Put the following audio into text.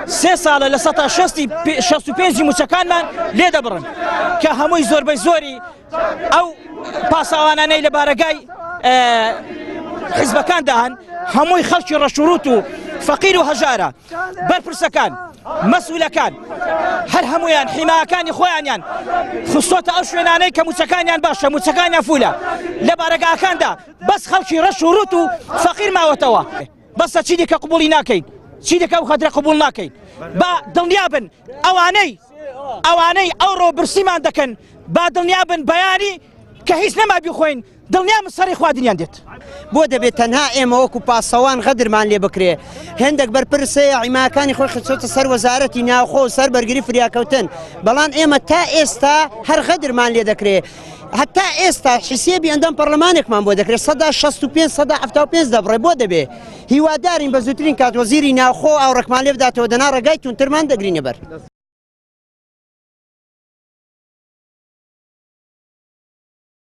سێ ساڵە لە 65 موچەکانمان لێ دەبڕن کە هەمووی زۆربەی زۆری ئەو پاسەوانانەی لە بارەگای حیزبەکاندا هەن هەمووی خەڵکی ڕەشوروت و فەقیر و هەژارە بەرپرسەکان مەسئولەکان هەر هەمویان حیماکانی خۆیانیان خستۆتە ئەو شوێنانەی کە موچەکانیان باشە موچەکانیان فولە لە بارەگاکاندا بەس خەڵکی ڕەشوروت و فەقیر ماوەتەوە بەسە چی دیکە قبوڵی ناکەین چی دیکە ئەو خەدرە قبوڵ ناکەین با دڵنیابن ئەوانەی ئەو ڕۆبرسیمان دەکەن با دڵنیابن بەیانی کە هیچ نەما بیخۆین دڵنیام سەری خواردنیان دێت بۆ دەبێت تەنها ئێمە وەکو پاسەوان غەدرمان لێ بکرێ هێندێک بەرپرسەیە عیماکانی خۆی خچۆتە سەر وەزارەتی ناوخۆ و سەر بەرگری فریاکەوتن بەڵام ئێمە تا ئێستا هەر غەدرمان لێ دەکرێت هەتا ئێستا حیسێبی ئەندەم پەرلەمانێکمان بۆ دەکرێت 165 دەبڕێ بۆ دەبێ هیوادارین بە زووترین کات وەزیری ناوخۆ ئاوڕێکمان لێ بداتەوە دەنا ڕێگای تونترمان دەگرینە بەر